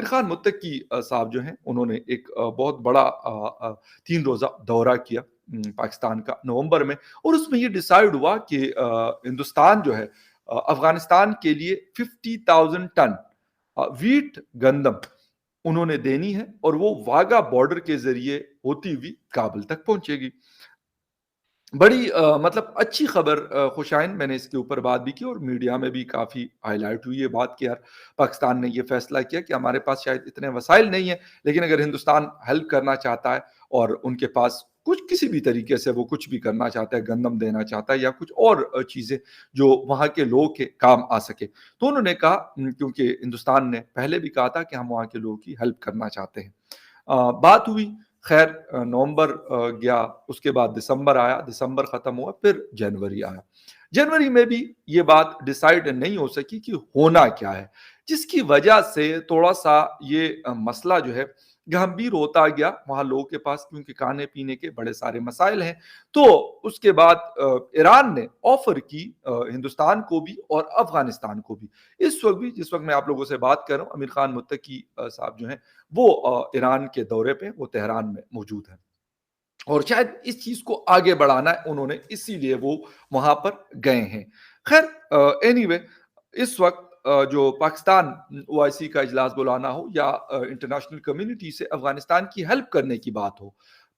امیر خان متقی صاحب جو ہیں انہوں نے ایک بہت بڑا 3 روزہ دورہ کیا پاکستان کا نومبر میں، اور اس میں یہ ڈیسائیڈ ہوا کہ ہندوستان جو ہے افغانستان کے لیے 50,000 ٹن ویٹ گندم انہوں نے دینی ہے، اور وہ واگا بارڈر کے ذریعے ہوتی ہوئی کابل تک پہنچے گی۔ بڑی مطلب اچھی خبر خوشائن، میں نے اس کے اوپر بات بھی کی اور میڈیا میں بھی کافی ہائی لائٹ ہوئی یہ بات کہ یار پاکستان نے یہ فیصلہ کیا کہ ہمارے پاس شاید اتنے وسائل نہیں ہیں، لیکن اگر ہندوستان ہیلپ کرنا چاہتا ہے اور ان کے پاس کچھ کسی بھی طریقے سے وہ کچھ بھی کرنا چاہتا ہے، گندم دینا چاہتا ہے یا کچھ اور چیزیں جو وہاں کے لوگوں کے کام آ سکے، تو انہوں نے کہا کیونکہ ہندوستان نے پہلے بھی کہا تھا کہ ہم وہاں کے لوگوں کی ہیلپ کرنا چاہتے ہیں۔ بات ہوئی، خیر نومبر گیا، اس کے بعد دسمبر آیا، دسمبر ختم ہوا، پھر جنوری آیا۔ جنوری میں بھی یہ بات ڈیسائیڈ نہیں ہو سکی کہ ہونا کیا ہے، جس کی وجہ سے تھوڑا سا یہ مسئلہ جو ہے گمبھیر ہوتا گیا وہاں لوگوں کے پاس، کیونکہ کھانے پینے کے بڑے سارے مسائل ہیں۔ تو اس کے بعد ایران نے آفر کی ہندوستان کو بھی اور افغانستان کو بھی۔ اس وقت بھی جس وقت میں آپ لوگوں سے بات کر رہا ہوں، امیر خان متقی صاحب جو ہیں وہ ایران کے دورے پہ، وہ تہران میں موجود ہیں، اور شاید اس چیز کو آگے بڑھانا ہے انہوں نے، اسی لیے وہ وہاں پر گئے ہیں۔ خیر اینی وے، اس وقت جو پاکستان OIC کا اجلاس بلانا ہو یا انٹرنیشنل کمیونٹی سے افغانستان کی ہیلپ کرنے کی بات ہو،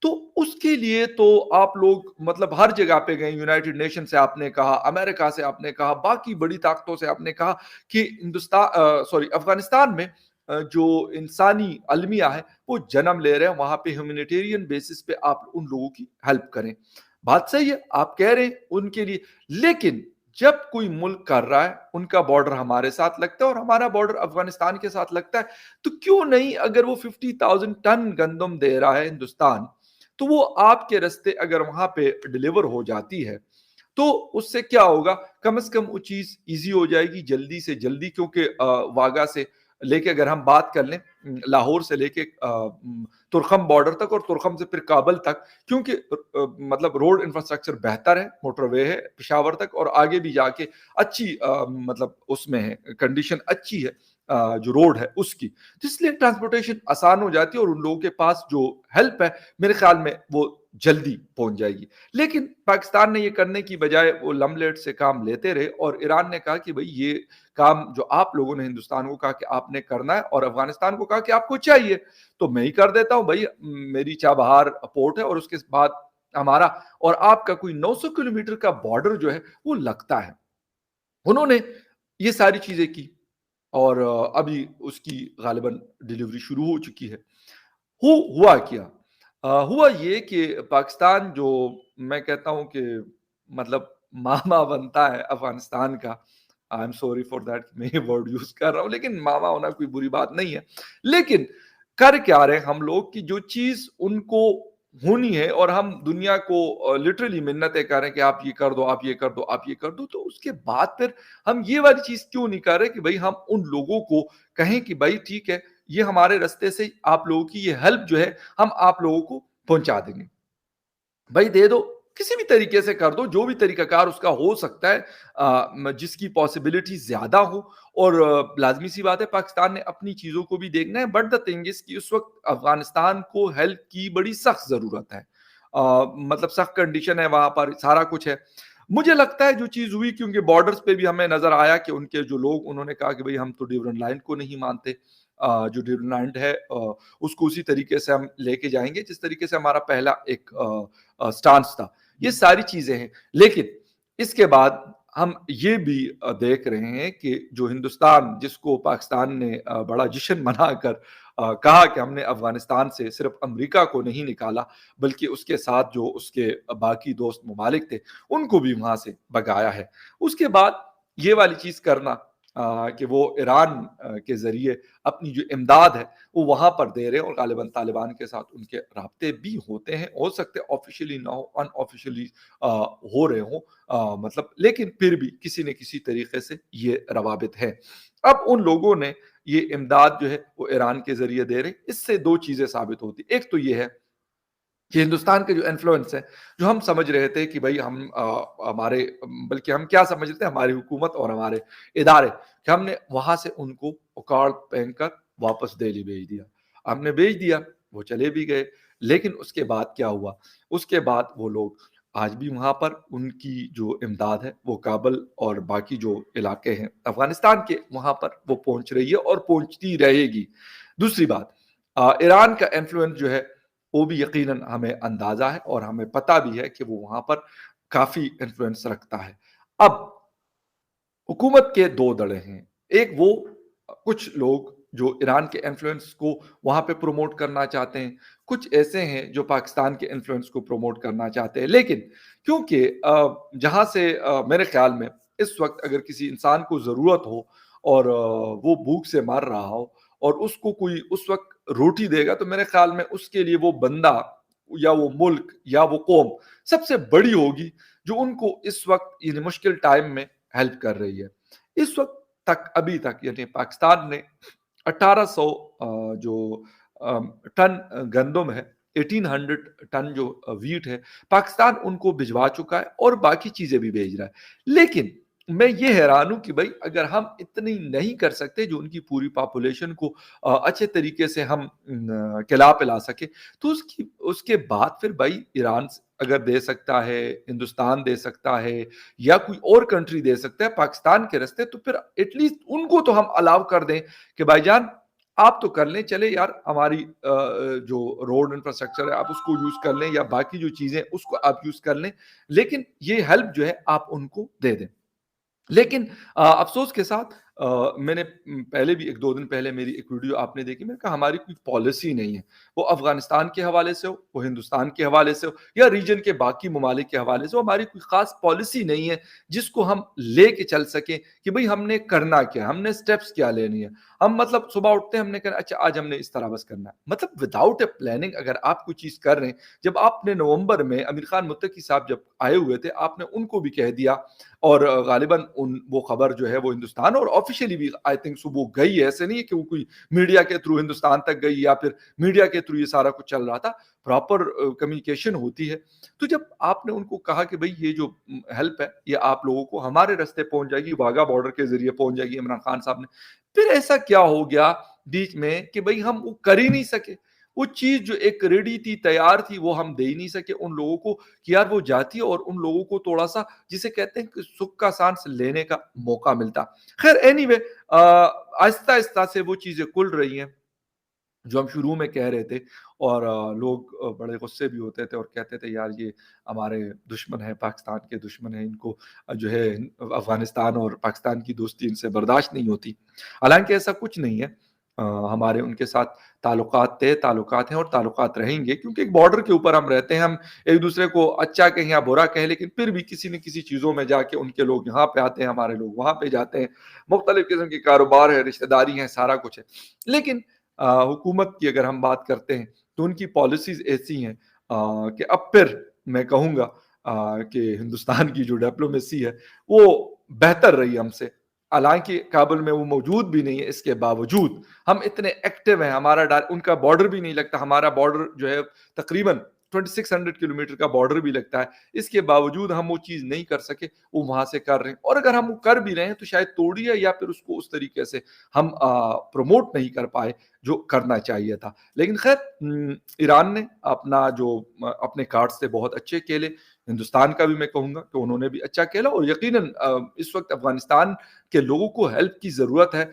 تو اس کے لیے تو آپ لوگ مطلب ہر جگہ پہ گئے، یونائٹڈ نیشن سے آپ نے کہا، امریکہ سے آپ نے کہا، باقی بڑی طاقتوں سے آپ نے کہا کہ افغانستان میں جو انسانی المیہ ہے وہ جنم لے رہے ہیں، وہاں پہ ہیومینیٹیرین بیسس پہ آپ ان لوگوں کی ہیلپ کریں۔ بات صحیح ہے، آپ کہہ رہے ہیں ان کے لیے، لیکن جب کوئی ملک کر رہا ہے، ان کا بارڈر ہمارے ساتھ لگتا ہے اور ہمارا بارڈر افغانستان کے ساتھ لگتا ہے، تو کیوں نہیں اگر وہ 50,000 ٹن گندم دے رہا ہے ہندوستان، تو وہ آپ کے رستے اگر وہاں پہ ڈلیور ہو جاتی ہے تو اس سے کیا ہوگا، کم از کم وہ چیز ایزی ہو جائے گی جلدی سے جلدی، کیونکہ واگا سے لے کے اگر ہم بات کر لیں لاہور سے لے کے ترخم بارڈر تک اور ترخم سے پھر کابل تک، کیونکہ مطلب روڈ انفراسٹرکچر بہتر ہے، موٹر وے ہے پشاور تک، اور آگے بھی جا کے اچھی مطلب اس میں ہے کنڈیشن اچھی ہے جو روڈ ہے اس کی، جس لیے ٹرانسپورٹیشن آسان ہو جاتی ہے اور ان لوگوں کے پاس جو ہیلپ ہے میرے خیال میں وہ جلدی پہنچ جائے گی۔ لیکن پاکستان نے یہ کرنے کی بجائے وہ لملیٹ سے کام لیتے رہے، اور ایران نے کہا کہ بھئی یہ کام جو آپ لوگوں نے ہندوستان کو کہا کہ آپ نے کرنا ہے اور افغانستان کو کہا کہ آپ کو چاہیے، تو میں ہی کر دیتا ہوں بھائی، میری چابہار پورٹ ہے اور اس کے بعد ہمارا اور آپ کا کوئی 900 کلومیٹر کا بارڈر جو ہے وہ لگتا ہے۔ انہوں نے یہ ساری چیزیں کی اور ابھی اس کی غالباً ڈیلیوری شروع ہو چکی ہے۔ ہوا کیا؟ ہوا یہ کہ پاکستان جو میں کہتا ہوں کہ مطلب ماما بنتا ہے افغانستان کا، I am sorry for that میں یہ ورڈ یوز کر رہا ہوں، لیکن ماما ہونا کوئی بری بات نہیں ہے، لیکن کر کیا رہے ہم لوگ کہ جو چیز ان کو ہونی ہے اور ہم دنیا کو لٹرلی منتیں کر رہے ہیں کہ آپ یہ کر دو، آپ یہ کر دو، آپ یہ کر دو، تو اس کے بعد پھر ہم یہ والی چیز کیوں نہیں کر رہے کہ بھائی ہم ان لوگوں کو کہیں کہ بھائی ٹھیک ہے، یہ ہمارے رستے سے آپ لوگوں کی یہ ہیلپ جو ہے ہم آپ لوگوں کو پہنچا دیں گے، بھائی دے دو، کسی بھی طریقے سے کر دو، جو بھی طریقہ کار اس کا ہو سکتا ہے جس کی پاسبلٹی زیادہ ہو، اور لازمی سی بات ہے پاکستان نے اپنی چیزوں کو بھی دیکھنا ہے، بٹ دا تھنگ از کہ اس وقت افغانستان کو ہیلپ کی بڑی سخت ضرورت ہے، مطلب سخت کنڈیشن ہے وہاں پر، سارا کچھ ہے۔ مجھے لگتا ہے جو چیز ہوئی، کیونکہ بارڈرز پہ بھی ہمیں نظر آیا کہ ان کے جو لوگ انہوں نے کہا کہ بھئی ہم تو ڈیورنڈ لائن کو نہیں مانتے، جو ڈیورنڈ لائن ہے اس کو اسی طریقے سے ہم لے کے جائیں گے جس طریقے سے ہمارا پہلا ایک سٹانس تھا، یہ ساری چیزیں ہیں۔ لیکن اس کے بعد ہم یہ بھی دیکھ رہے ہیں کہ جو ہندوستان، جس کو پاکستان نے بڑا جشن منا کر کہا کہ ہم نے افغانستان سے صرف امریکہ کو نہیں نکالا بلکہ اس کے ساتھ جو اس کے باقی دوست ممالک تھے ان کو بھی وہاں سے بگایا ہے، اس کے بعد یہ والی چیز کرنا کہ وہ ایران کے ذریعے اپنی جو امداد ہے وہ وہاں پر دے رہے ہیں، اور غالباً طالبان کے ساتھ ان کے رابطے بھی ہوتے ہیں، ہو سکتے آفیشیلی نہ ہو، ان آفیشیلی ہو رہے ہوں، مطلب لیکن پھر بھی کسی نہ کسی طریقے سے یہ روابط ہے۔ اب ان لوگوں نے یہ امداد جو ہے وہ ایران کے ذریعے دے رہے، اس سے دو چیزیں ثابت ہوتی، ایک تو یہ ہے کہ ہندوستان کے جو انفلوئنس ہے، جو ہم سمجھ رہے تھے کہ بھائی ہم ہمارے، بلکہ ہم کیا سمجھ رہے تھے، ہماری حکومت اور ہمارے ادارے، کہ ہم نے وہاں سے ان کو اکاڑ پھینک کر واپس دہلی بھیج دیا. ہم نے بھیج دیا, وہ چلے بھی گئے. لیکن اس کے بعد کیا ہوا؟ اس کے بعد وہ لوگ آج بھی وہاں پر ان کی جو امداد ہے وہ کابل اور باقی جو علاقے ہیں افغانستان کے وہاں پر وہ پہنچ رہی ہے اور پہنچتی رہے گی. دوسری بات, ایران کا انفلوئنس جو ہے وہ بھی یقیناً ہمیں اندازہ ہے اور ہمیں پتہ بھی ہے کہ وہ وہاں پر کافی انفلوئنس رکھتا ہے. اب حکومت کے دو دڑے ہیں. ایک وہ کچھ لوگ جو ایران کے انفلوئنس کو وہاں پہ پروموٹ کرنا چاہتے ہیں, کچھ ایسے ہیں جو پاکستان کے انفلوئنس کو پروموٹ کرنا چاہتے ہیں. لیکن کیونکہ جہاں سے میرے خیال میں اس وقت اگر کسی انسان کو ضرورت ہو اور وہ بھوک سے مر رہا ہو اور اس کو کوئی اس وقت روٹی دے گا, تو میرے خیال میں اس کے لیے وہ بندہ یا وہ ملک یا وہ قوم سب سے بڑی ہوگی جو ان کو اس وقت یعنی مشکل ٹائم میں ہیلپ کر رہی ہے. اس وقت تک ابھی تک یعنی پاکستان نے 1800 جو ٹن گندم ہے, 1800 ٹن جو ویٹ ہے, پاکستان ان کو بھجوا چکا ہے اور باقی چیزیں بھی بھیج رہا ہے. لیکن میں یہ حیران ہوں کہ بھائی اگر ہم اتنی نہیں کر سکتے جو ان کی پوری پاپولیشن کو اچھے طریقے سے ہم کھلا پلا سکے, تو اس کے بعد پھر بھائی ایران اگر دے سکتا ہے, ہندوستان دے سکتا ہے یا کوئی اور کنٹری دے سکتا ہے پاکستان کے راستے, تو پھر ایٹ لیسٹ ان کو تو ہم الاؤ کر دیں کہ بھائی جان آپ تو کر لیں, چلے یار ہماری جو روڈ انفراسٹرکچر ہے آپ اس کو یوز کر لیں یا باقی جو چیزیں اس کو آپ یوز کر لیں, لیکن یہ ہیلپ جو ہے آپ ان کو دے دیں. لیکن افسوس کے ساتھ میں نے پہلے بھی 1-2 دن پہلے میری ایک ویڈیو آپ نے دیکھی, میں نے کہا ہماری کوئی پالیسی نہیں ہے, وہ افغانستان کے حوالے سے ہو, وہ ہندوستان کے حوالے سے ہو یا ریجن کے باقی ممالک کے حوالے سے ہو, ہماری کوئی خاص پالیسی نہیں ہے جس کو ہم لے کے چل سکیں کہ بھئی ہم نے کرنا کیا, ہم نے سٹیپس کیا لینی ہے. ہم مطلب صبح اٹھتے ہیں, ہم نے کہا اچھا آج ہم نے اس طرح بس کرنا ہے, مطلب وداؤٹ اے پلاننگ اگر آپ کوئی چیز کر رہے ہیں. جب آپ نے نومبر میں امیر خان متقی صاحب جب آئے ہوئے تھے, آپ نے ان کو بھی کہہ دیا اور غالباً وہ خبر جو ہے وہ ہندوستان اور آفیشیلی بھی آئی تھنک سو وہ گئی ہے, ایسے نہیں ہے کہ وہ کوئی میڈیا کے تھرو ہندوستان تک گئی یا پھر میڈیا کے تھرو یہ سارا کچھ چل رہا تھا, پراپر کمیونیکیشن ہوتی ہے. تو جب آپ نے ان کو کہا کہ بھئی یہ جو ہیلپ ہے یہ آپ لوگوں کو ہمارے راستے پہنچ جائے گی, واگا بارڈر کے ذریعے پہنچ جائے گی, عمران خان صاحب نے پھر ایسا کیا ہو گیا بیچ میں کہ بھئی ہم وہ کر ہی نہیں سکے. وہ چیز جو ایک ریڈی تھی, تیار تھی, وہ ہم دے ہی نہیں سکے ان لوگوں کو کہ یار وہ جاتی اور ان لوگوں کو تھوڑا سا جسے کہتے ہیں کہ سکھ کا سانس لینے کا موقع ملتا. خیر اینی وے آہستہ آہستہ سے وہ چیزیں کھل رہی ہیں جو ہم شروع میں کہہ رہے تھے, اور لوگ بڑے غصے بھی ہوتے تھے اور کہتے تھے یار یہ ہمارے دشمن ہیں, پاکستان کے دشمن ہیں, ان کو جو ہے افغانستان اور پاکستان کی دوستی ان سے برداشت نہیں ہوتی. حالانکہ ایسا کچھ نہیں ہے, ہمارے ان کے ساتھ تعلقات ہیں اور تعلقات رہیں گے, کیونکہ ایک بارڈر کے اوپر ہم رہتے ہیں. ہم ایک دوسرے کو اچھا کہیں یا برا کہیں, لیکن پھر بھی کسی نہ کسی چیزوں میں جا کے ان کے لوگ یہاں پہ آتے ہیں, ہمارے لوگ وہاں پہ جاتے ہیں, مختلف قسم کے کاروبار ہے, رشتہ داری ہیں, سارا کچھ ہے. لیکن حکومت کی اگر ہم بات کرتے ہیں تو ان کی پالیسیز ایسی ہیں کہ اب پھر میں کہوں گا کہ ہندوستان کی جو ڈپلومیسی ہے وہ بہتر رہی ہم سے. حالانکہ کابل میں وہ موجود بھی نہیں ہے, اس کے باوجود ہم اتنے ایکٹیو ہیں, ہمارا ان کا بارڈر بھی نہیں لگتا, ہمارا بارڈر جو ہے تقریباً 2600 کلومیٹر کا بارڈر بھی لگتا ہے, اس کے باوجود ہم وہ چیز نہیں کر سکے, وہ وہاں سے کر رہے ہیں. اور اگر ہم وہ کر بھی رہے ہیں تو شاید توڑی ہے یا پھر اس کو اس طریقے سے ہم پروموٹ نہیں کر پائے جو کرنا چاہیے تھا. لیکن خیر ایران نے اپنا جو اپنے کارڈ سے بہت اچھے کھیلے, ہندوستان کا بھی میں کہوں گا کہ انہوں نے بھی اچھا کھیلا, اور یقیناً اس وقت افغانستان کے لوگوں کو ہیلپ کی ضرورت ہے.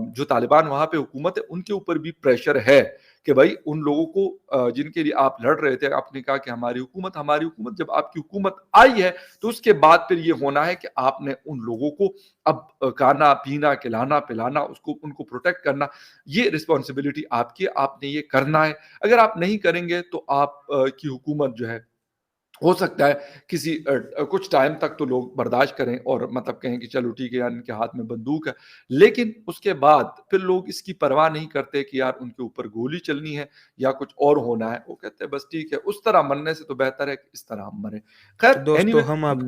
جو طالبان وہاں پہ حکومت ہے ان کے اوپر بھی پریشر ہے کہ بھائی ان لوگوں کو جن کے لیے آپ لڑ رہے تھے, آپ نے کہا کہ ہماری حکومت جب آپ کی حکومت آئی ہے تو اس کے بعد پھر یہ ہونا ہے کہ آپ نے ان لوگوں کو اب کھانا پینا کھلانا پلانا اس کو ان کو پروٹیکٹ کرنا, یہ رسپانسبلٹی آپ کی, آپ نے یہ کرنا ہے. اگر آپ نہیں کریں گے تو آپ کی حکومت جو ہے ہو سکتا ہے کچھ ٹائم تک تو لوگ برداشت کریں اور مطلب کہیں کہ چلو ٹھیک ہے یار ان کے ہاتھ میں بندوق ہے, لیکن اس کے بعد پھر لوگ اس کی پرواہ نہیں کرتے کہ یار ان کے اوپر گولی چلنی ہے یا کچھ اور ہونا ہے. وہ کہتے ہیں بس ٹھیک ہے, اس طرح مرنے سے تو بہتر ہے کہ اس طرح ہم مریں. خیر تو دوستو anyway, ہم آپ